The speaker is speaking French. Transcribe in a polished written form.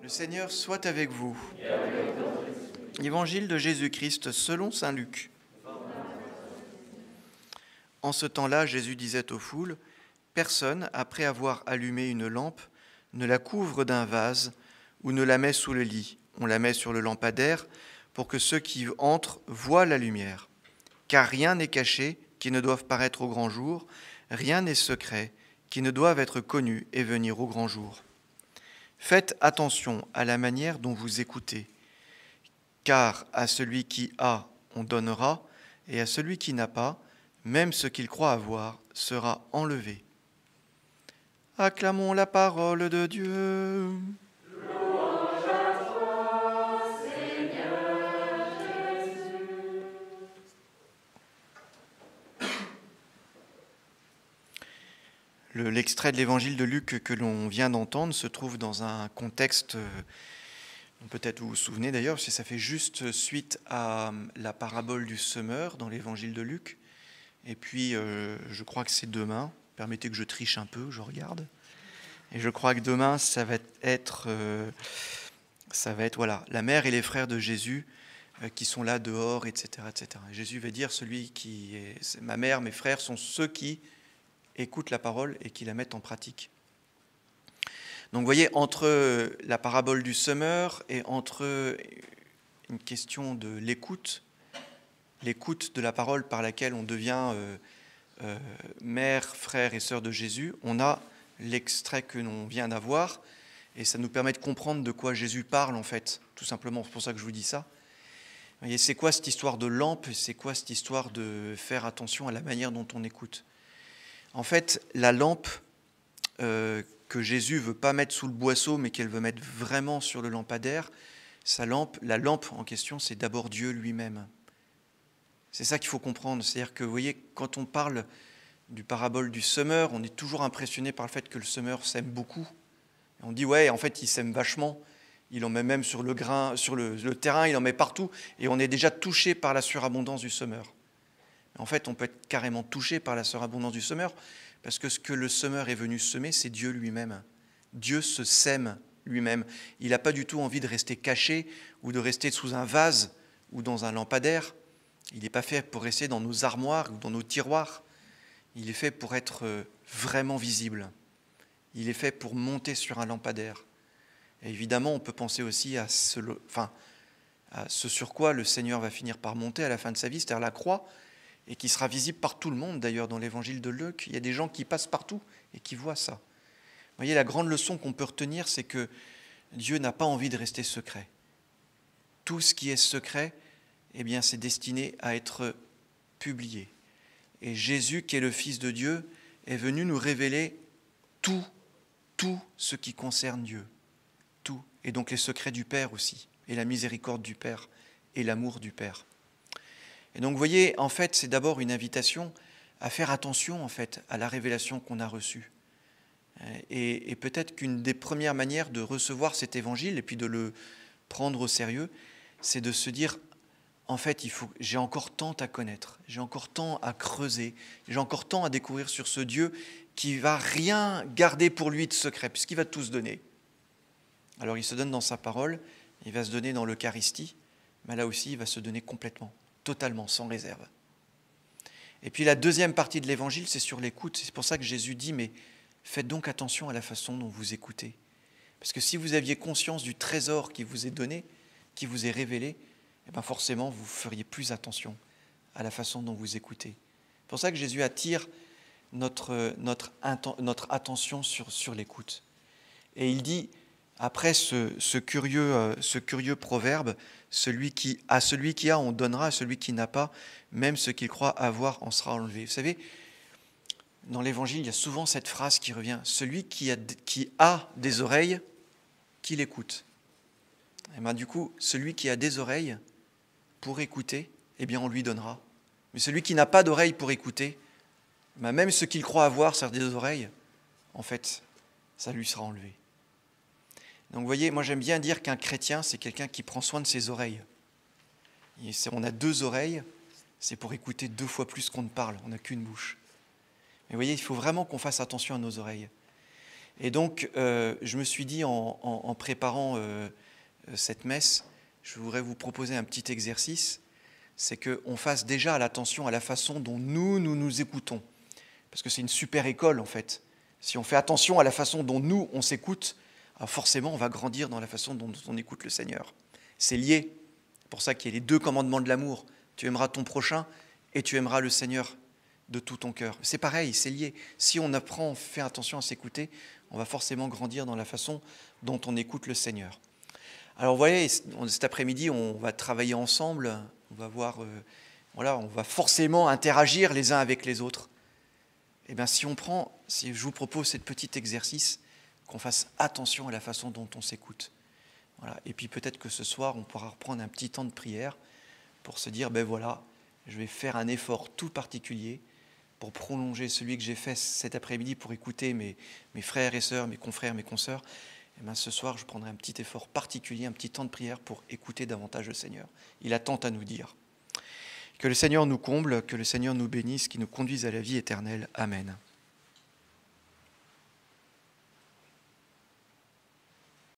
Le Seigneur soit avec vous. Évangile de Jésus-Christ selon saint Luc. En ce temps-là, Jésus disait aux foules, « Personne, après avoir allumé une lampe, ne la couvre d'un vase ou ne la met sous le lit. On la met sur le lampadaire pour que ceux qui entrent voient la lumière. Car rien n'est caché qui ne doive paraître au grand jour, rien n'est secret qui ne doive être connu et venir au grand jour. Faites attention à la manière dont vous écoutez, car à celui qui a, on donnera, et à celui qui n'a pas, même ce qu'il croit avoir sera enlevé. » Acclamons la parole de Dieu. Louange à toi, Seigneur Jésus. L'extrait de l'évangile de Luc que l'on vient d'entendre se trouve dans un contexte, peut-être vous vous souvenez d'ailleurs, parce que ça fait juste suite à la parabole du semeur dans l'évangile de Luc. Et puis, je crois que c'est demain. Permettez que je triche un peu, je regarde. Et je crois que demain, ça va être voilà, la mère et les frères de Jésus qui sont là dehors, etc., etc. Et Jésus va dire, ma mère, mes frères sont ceux qui écoutent la parole et qui la mettent en pratique. Donc vous voyez, entre la parabole du semeur et entre une question de l'écoute de la parole par laquelle on devient mère, frère et sœur de Jésus, on a l'extrait que l'on vient d'avoir, et ça nous permet de comprendre de quoi Jésus parle en fait, tout simplement, c'est pour ça que je vous dis ça. Vous voyez, c'est quoi cette histoire de lampe, c'est quoi cette histoire de faire attention à la manière dont on écoute. En fait, la lampe que Jésus ne veut pas mettre sous le boisseau, mais qu'elle veut mettre vraiment sur le lampadaire, la lampe en question, c'est d'abord Dieu lui-même. C'est ça qu'il faut comprendre. C'est-à-dire que, vous voyez, quand on parle du parabole du semeur, on est toujours impressionné par le fait que le semeur sème beaucoup. Et on dit, ouais, en fait, il sème vachement. Il en met même sur le grain, sur le terrain, il en met partout. Et on est déjà touché par la surabondance du semeur. En fait, on peut être carrément touché par la surabondance du semeur, parce que ce que le semeur est venu semer, c'est Dieu lui-même. Dieu se sème lui-même. Il n'a pas du tout envie de rester caché ou de rester sous un vase ou dans un lampadaire. Il n'est pas fait pour rester dans nos armoires ou dans nos tiroirs. Il est fait pour être vraiment visible. Il est fait pour monter sur un lampadaire. Et évidemment, on peut penser aussi à ce sur quoi le Seigneur va finir par monter à la fin de sa vie, c'est-à-dire la croix, et qui sera visible par tout le monde. D'ailleurs, dans l'évangile de Luc, il y a des gens qui passent partout et qui voient ça. Vous voyez, la grande leçon qu'on peut retenir, c'est que Dieu n'a pas envie de rester secret. Tout ce qui est secret, eh bien, c'est destiné à être publié. Et Jésus, qui est le Fils de Dieu, est venu nous révéler tout ce qui concerne Dieu. Tout. Et donc les secrets du Père aussi, et la miséricorde du Père, et l'amour du Père. Et donc, vous voyez, en fait, c'est d'abord une invitation à faire attention, en fait, à la révélation qu'on a reçue. Et peut-être qu'une des premières manières de recevoir cet évangile, et puis de le prendre au sérieux, c'est de se dire, en fait, j'ai encore tant à connaître, j'ai encore tant à creuser, j'ai encore tant à découvrir sur ce Dieu qui ne va rien garder pour lui de secret, puisqu'il va tout se donner. Alors, il se donne dans sa parole, il va se donner dans l'Eucharistie, mais là aussi, il va se donner complètement, totalement, sans réserve. Et puis la deuxième partie de l'évangile, c'est sur l'écoute. C'est pour ça que Jésus dit, mais faites donc attention à la façon dont vous écoutez. Parce que si vous aviez conscience du trésor qui vous est donné, qui vous est révélé, eh bien forcément, vous feriez plus attention à la façon dont vous écoutez. C'est pour ça que Jésus attire notre attention sur l'écoute. Et il dit, après ce curieux proverbe, celui qui a, on donnera, à celui qui n'a pas, même ce qu'il croit avoir en sera enlevé. Vous savez, dans l'Évangile, il y a souvent cette phrase qui revient, celui qui a des oreilles, qu'il écoute. Et bien du coup, celui qui a des oreilles pour écouter, eh bien on lui donnera. Mais celui qui n'a pas d'oreilles pour écouter, ben même ce qu'il croit avoir, c'est-à-dire des oreilles, en fait, ça lui sera enlevé. Donc vous voyez, moi j'aime bien dire qu'un chrétien, c'est quelqu'un qui prend soin de ses oreilles. On a 2 oreilles, c'est pour écouter 2 fois plus qu'on ne parle, on n'a qu'une bouche. Mais vous voyez, il faut vraiment qu'on fasse attention à nos oreilles. Et donc, je me suis dit en préparant cette messe, je voudrais vous proposer un petit exercice, c'est qu'on fasse déjà attention à la façon dont nous écoutons. Parce que c'est une super école, en fait. Si on fait attention à la façon dont nous, on s'écoute, alors forcément, on va grandir dans la façon dont on écoute le Seigneur. C'est lié. C'est pour ça qu'il y a les 2 commandements de l'amour. Tu aimeras ton prochain et tu aimeras le Seigneur de tout ton cœur. C'est pareil, c'est lié. Si on apprend, on fait attention à s'écouter, on va forcément grandir dans la façon dont on écoute le Seigneur. Alors vous voyez, cet après-midi, on va travailler ensemble, on va voir, on va forcément interagir les uns avec les autres. Eh bien, si je vous propose ce petit exercice, qu'on fasse attention à la façon dont on s'écoute. Voilà. Et puis peut-être que ce soir, on pourra reprendre un petit temps de prière pour se dire, je vais faire un effort tout particulier pour prolonger celui que j'ai fait cet après-midi pour écouter mes frères et sœurs, mes confrères, mes consoeurs. Et bien, ce soir, je prendrai un petit effort particulier, un petit temps de prière pour écouter davantage le Seigneur. Il a tant à nous dire. Que le Seigneur nous comble, que le Seigneur nous bénisse, qu'il nous conduise à la vie éternelle. Amen.